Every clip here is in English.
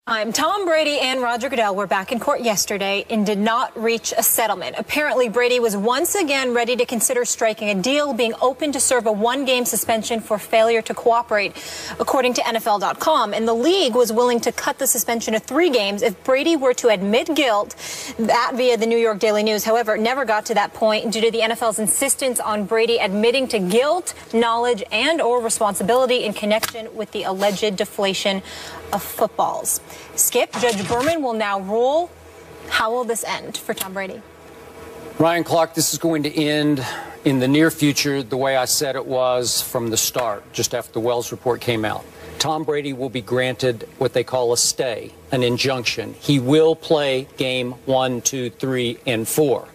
Tom Brady and Roger Goodell were back in court yesterday and did not reach a settlement. Apparently, Brady was once again ready to consider striking a deal, being open to serve a one-game suspension for failure to cooperate, according to NFL.com. And the league was willing to cut the suspension to 3 games if Brady were to admit guilt, that via the New York Daily News. However, it never got to that point due to the NFL's insistence on Brady admitting to guilt, knowledge, and/or responsibility in connection with the alleged deflation of footballs. Skip, Judge Berman will now rule. How will this end for Tom Brady? Ryan Clark, this is going to end in the near future the way I said it was from the start, just after the Wells report came out. Tom Brady will be granted what they call a stay, an injunction. He will play game 1, 2, 3, and 4.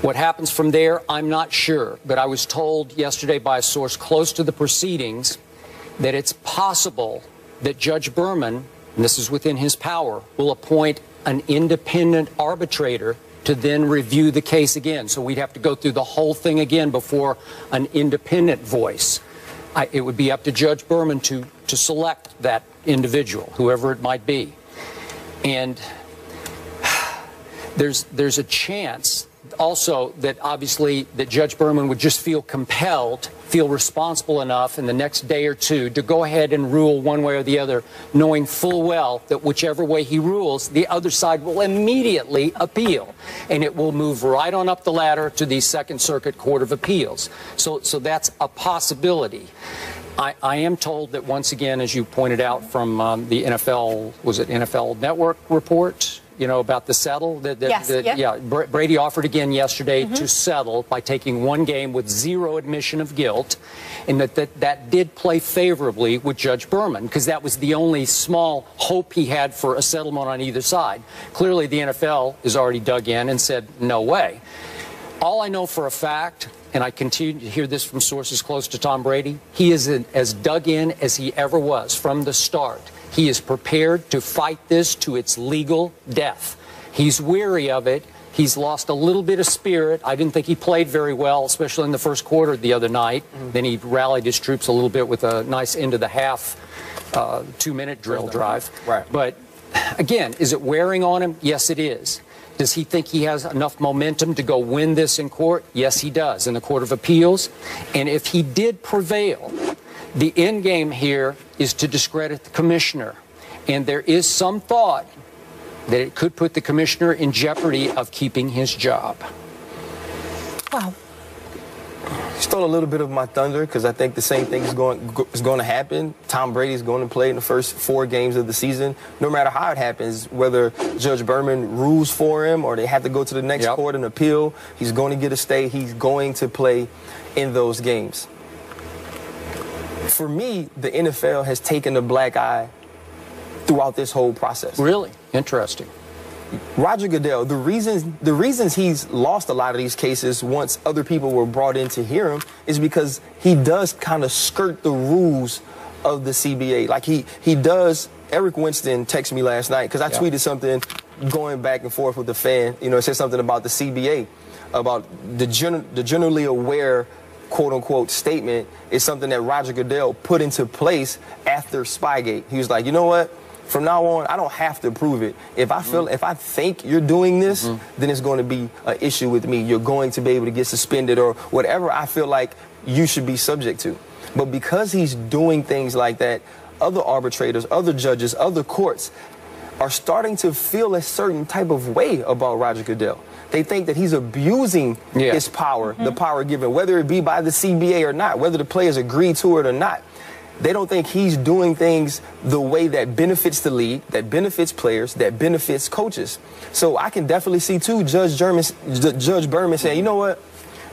What happens from there, I'm not sure, but I was told yesterday by a source close to the proceedings that it's possible that Judge Berman, and this is within his power, will appoint an independent arbitrator to then review the case again. So we'd have to go through the whole thing again before an independent voice. It would be up to Judge Berman to select that individual, whoever it might be. And there's a chance also that obviously that Judge Berman would just feel compelled, feel responsible enough in the next day or two to go ahead and rule one way or the other, knowing full well that whichever way he rules, the other side will immediately appeal. And it will move right on up the ladder to the Second Circuit Court of Appeals. So that's a possibility. I am told that once again, as you pointed out from the NFL, was it NFL Network report? You know, about the settle? Yeah, Brady offered again yesterday to settle by taking 1 game with 0 admission of guilt, and that did play favorably with Judge Berman, because that was the only small hope he had for a settlement on either side. Clearly, the NFL is already dug in and said, no way. All I know for a fact, and I continue to hear this from sources close to Tom Brady, he is as dug in as he ever was from the start. He is prepared to fight this to its legal death. He's weary of it. He's lost a little bit of spirit. I didn't think he played very well, especially in the first quarter the other night. Then he rallied his troops a little bit with a nice end of the half 2-minute drill drive. Right. But again, is it wearing on him? Yes, it is. Does he think he has enough momentum to go win this in court? Yes, he does, in the Court of Appeals. And if he did prevail, the end game here is to discredit the commissioner. And there is some thought that it could put the commissioner in jeopardy of keeping his job. Wow. Stole a little bit of my thunder, because I think the same thing is going to happen. Tom Brady is going to play in the first 4 games of the season. No matter how it happens, whether Judge Berman rules for him or they have to go to the next court and appeal, he's going to get a stay. He's going to play in those games. For me, the NFL has taken a black eye throughout this whole process. Really? Interesting. Roger Goodell, the reasons he's lost a lot of these cases once other people were brought in to hear him is because he does kind of skirt the rules of the CBA. Like he does. Eric Winston texted me last night because I tweeted something going back and forth with the fan. You know, it said something about the CBA, about the generally aware quote-unquote statement is something that Roger Goodell put into place after Spygate. He was like, you know what? From now on, I don't have to prove it. If I think you're doing this, then it's going to be an issue with me. You're going to be able to get suspended or whatever I feel like you should be subject to. But because he's doing things like that, other arbitrators, other judges, other courts are starting to feel a certain type of way about Roger Goodell. They think that he's abusing his power, the power given, whether it be by the CBA or not, whether the players agree to it or not. They don't think he's doing things the way that benefits the league, that benefits players, that benefits coaches. So I can definitely see, too, Judge Berman saying, you know what?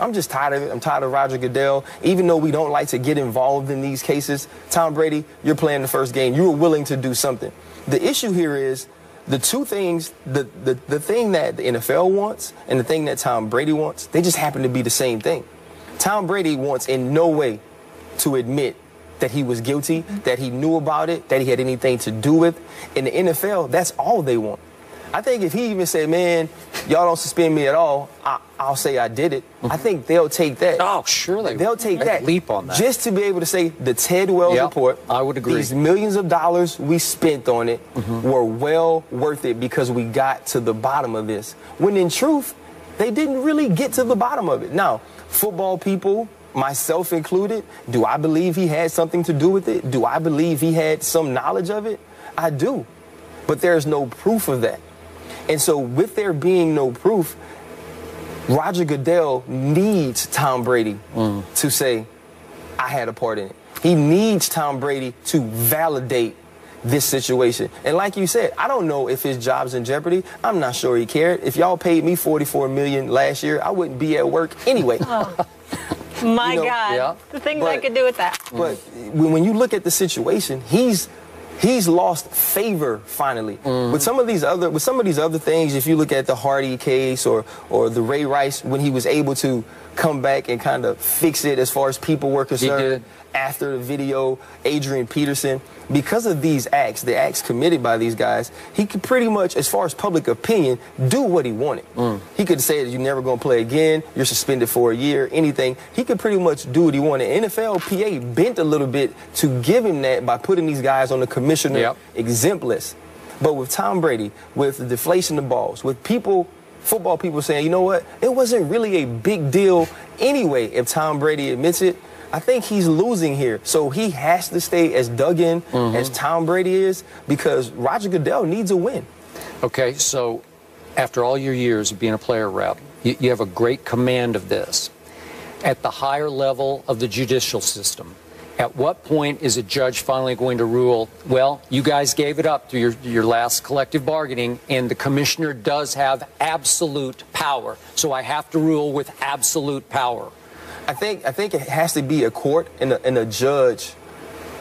I'm just tired of it. I'm tired of Roger Goodell. Even though we don't like to get involved in these cases, Tom Brady, you're playing the first game. You were willing to do something. The issue here is the two things, the thing that the NFL wants and the thing that Tom Brady wants, they just happen to be the same thing. Tom Brady wants in no way to admit that he was guilty, that he knew about it, that he had anything to do with. In the NFL, that's all they want. I think if he even said, man, y'all don't suspend me at all, I'll say I did it. I think they'll take that. Oh, sure They'll take that. Leap on that. Just to be able to say the Ted Wells report, I would agree. These millions of dollars we spent on it were well worth it because we got to the bottom of this. When in truth, they didn't really get to the bottom of it. Now, football people, myself included, do I believe he had something to do with it? Do I believe he had some knowledge of it? I do. But there's no proof of that. And so with there being no proof, Roger Goodell needs Tom Brady to say, I had a part in it. He needs Tom Brady to validate this situation. And like you said, I don't know if his job's in jeopardy. I'm not sure he cared. If y'all paid me $44 million last year, I wouldn't be at work anyway. Oh. My God, the things I could do with that. But when you look at the situation, he's lost favor finally. With some of these other things, if you look at the Hardy case or the Ray Rice, when he was able to come back and kind of fix it as far as people were concerned after the video, Adrian Peterson, because of these acts, the acts committed by these guys, he could pretty much, as far as public opinion, do what he wanted. He could say that you're never going to play again, you're suspended for a year, anything. He could pretty much do what he wanted. NFLPA bent a little bit to give him that by putting these guys on the commissioner exempt list. But with Tom Brady, with the deflation of balls, with football people saying, you know what, it wasn't really a big deal anyway if Tom Brady admits it, I think he's losing here. So he has to stay as dug in as Tom Brady is because Roger Goodell needs a win. Okay, so after all your years of being a player rep, you have a great command of this. At the higher level of the judicial system, at what point is a judge finally going to rule, well, you guys gave it up through your last collective bargaining, and the commissioner does have absolute power, so I have to rule with absolute power? I think it has to be a court and a judge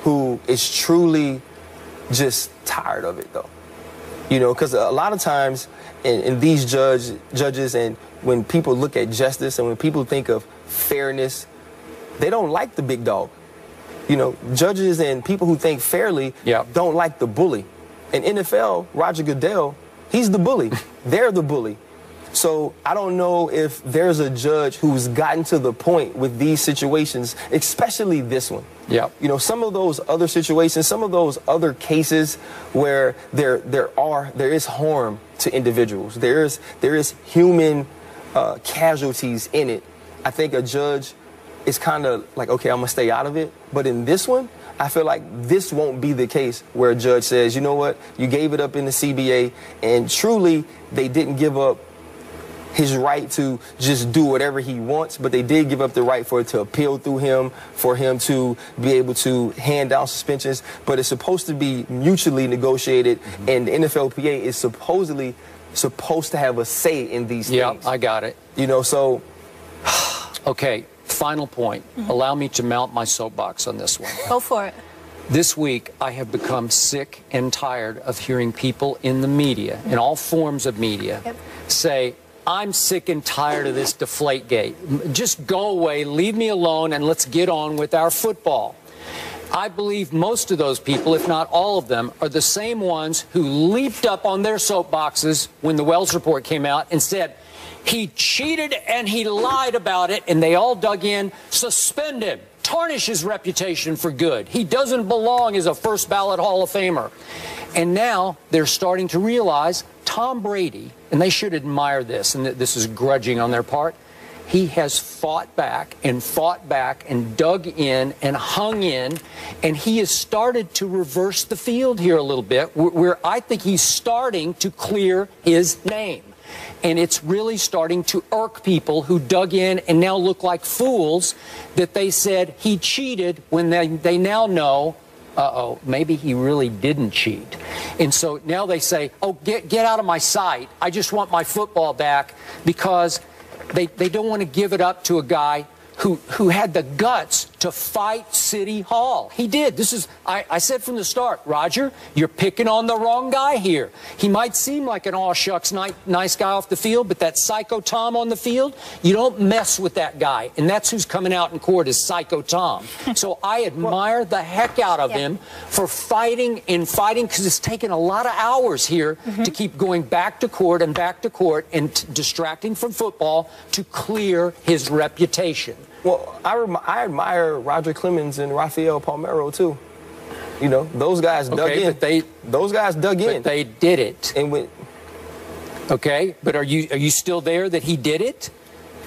who is truly just tired of it, though. You know, because a lot of times in these judges and when people look at justice and when people think of fairness, they don't like the big dog. You know, judges and people who think fairly don't like the bully. In NFL, Roger Goodell, he's the bully. They're the bully. So I don't know if there's a judge who's gotten to the point with these situations, especially this one. You know, some of those other situations, some of those other cases where there is harm to individuals, there is human casualties in it. I think a judge is kind of like, okay, I'm gonna stay out of it. But in this one, I feel like this won't be the case where a judge says, you know what, you gave it up in the CBA, and truly they didn't give up his right to just do whatever he wants, but they did give up the right for it to appeal through him, for him to be able to hand down suspensions. But it's supposed to be mutually negotiated, and the NFLPA is supposedly supposed to have a say in these things. I got it. You know, so... Okay, final point. Allow me to mount my soapbox on this one. Go for it. This week, I have become sick and tired of hearing people in the media, in all forms of media, say, I'm sick and tired of this Deflategate. Just go away, leave me alone, and let's get on with our football. I believe most of those people, if not all of them, are the same ones who leaped up on their soapboxes when the Wells report came out and said, he cheated and he lied about it, and they all dug in, suspend him, tarnish his reputation for good. He doesn't belong as a first ballot Hall of Famer. And now they're starting to realize Tom Brady, and they should admire this, and this is grudging on their part, he has fought back and dug in and hung in, and he has started to reverse the field here a little bit, where I think he's starting to clear his name. And it's really starting to irk people who dug in and now look like fools that they said he cheated when they now know, uh-oh, maybe he really didn't cheat. And so now they say, oh, get out of my sight. I just want my football back, because they don't want to give it up to a guy who had the guts to fight City Hall. He did. This is, I said from the start, Roger, you're picking on the wrong guy here. He might seem like an aw shucks nice guy off the field, but that Psycho Tom on the field, you don't mess with that guy. And that's who's coming out in court is Psycho Tom. So I admire the heck out of him for fighting and fighting, because it's taken a lot of hours here to keep going back to court and distracting from football to clear his reputation. Well, I admire Roger Clemens and Rafael Palmeiro too. You know, those guys dug in. But they did it. And okay, but are you still there that he did it?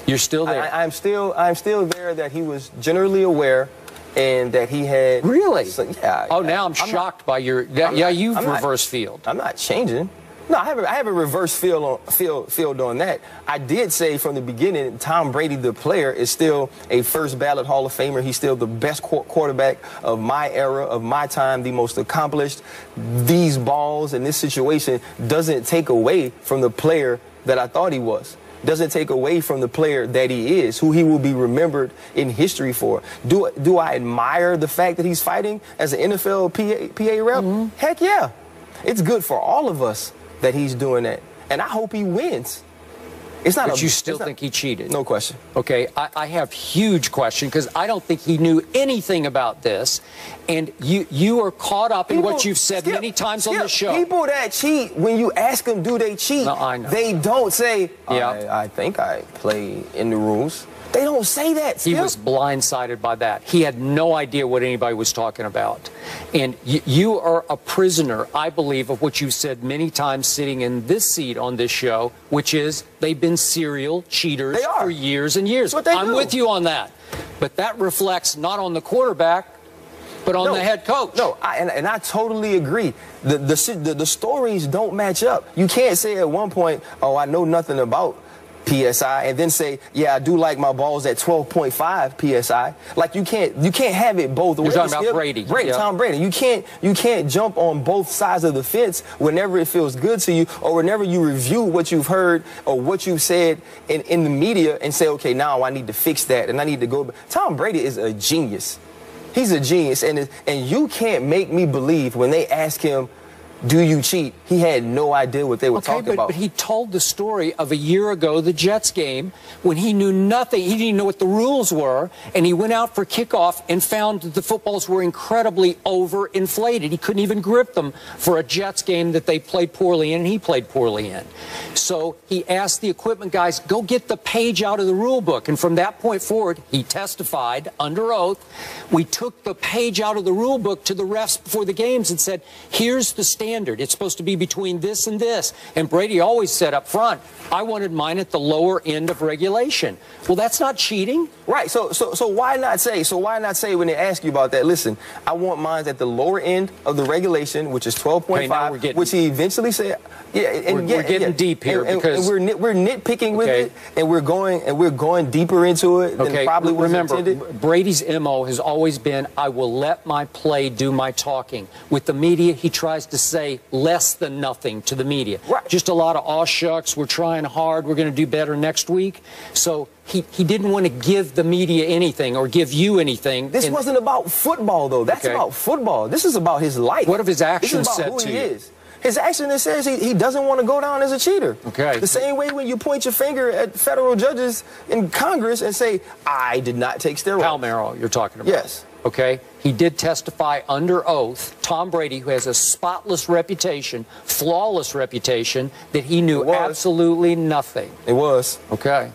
You're still there. I'm still there that he was generally aware and that he had. Really? Yeah. Oh, now I'm shocked by your. You've reverse field. I'm not changing. No, I have a reverse field on that. I did say from the beginning, Tom Brady, the player, is still a first ballot Hall of Famer. He's still the best quarterback of my era, of my time, the most accomplished. These balls and this situation doesn't take away from the player that I thought he was. Doesn't take away from the player that he is, who he will be remembered in history for. Do I admire the fact that he's fighting as an NFL PA rep? Heck yeah. It's good for all of us that he's doing that. And I hope he wins. It's not. But you still think he cheated? No question. Okay, I have huge question because I don't think he knew anything about this, and you are caught up in what you've said many times on the show. People that cheat, when you ask them, do they cheat? No, I know. They don't say, Yeah. I think I play in the rules. They don't say that. He was blindsided by that. He had no idea what anybody was talking about. And you are a prisoner, I believe, of what you've said many times sitting in this seat on this show, which is they've been serial cheaters for years and years. I'm with you on that. But that reflects not on the quarterback, but on the head coach. No, and I totally agree. The stories don't match up. You can't say at one point, oh, I know nothing about PSI, and then say, yeah, I do like my balls at 12.5 PSI. Like you can't have it both ways. You're talking about Brady. Tom Brady. You can't jump on both sides of the fence whenever it feels good to you, or whenever you review what you've heard or what you've said in the media and say, okay, now I need to fix that and I need to go. Tom Brady is a genius. He's a genius, and you can't make me believe when they ask him, do you cheat? He had no idea what they were talking about. But he told the story of a year ago, the Jets game, when he knew nothing. He didn't even know what the rules were, and he went out for kickoff and found that the footballs were incredibly overinflated. He couldn't even grip them for a Jets game that they played poorly in, and he played poorly in. So he asked the equipment guys, go get the page out of the rule book. And from that point forward, he testified under oath. We took the page out of the rule book to the refs before the games and said, here's the standard. It's supposed to be between this and this. And Brady always said up front, I wanted mine at the lower end of regulation. Well, that's not cheating. Right. So why not say when they ask you about that, listen, I want mine at the lower end of the regulation, which is 12.5, which he eventually said. Yeah, and we're getting deep here because we're nitpicking with it, and we're going deeper into it than probably was intended. Brady's MO has always been, I will let my play do my talking. With the media, he tries to say less than nothing to the media. Right. Just a lot of aw shucks, we're trying hard, we're going to do better next week. So he didn't want to give the media anything or give you anything. This wasn't about football, though. That's about football. This is about his life. What if his actions said to you? His action that says he doesn't want to go down as a cheater. Okay. The same way when you point your finger at federal judges in Congress and say, I did not take steroids. Palmeiro, you're talking about. Yes. Okay. He did testify under oath, Tom Brady, who has a spotless reputation, flawless reputation, that he knew absolutely nothing. It was. Okay.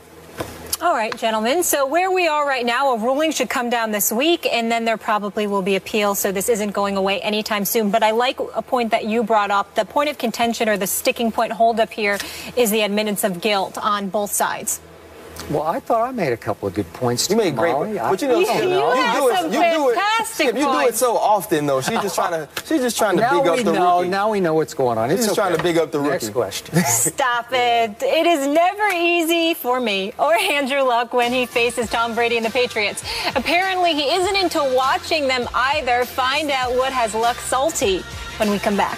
All right, gentlemen. So where we are right now, a ruling should come down this week, and then there probably will be appeals, so this isn't going away anytime soon. But I like a point that you brought up. The point of contention or the sticking point holdup here is the admittance of guilt on both sides. Well, I thought I made a couple of good points. You made great points. But you know, you do it so often, though. She's just trying to big up the rookie. Now we know what's going on. She's just trying to big up the rookie. Next question. Stop it. It is never easy for me or Andrew Luck when he faces Tom Brady and the Patriots. Apparently, he isn't into watching them either. Find out what has Luck salty when we come back.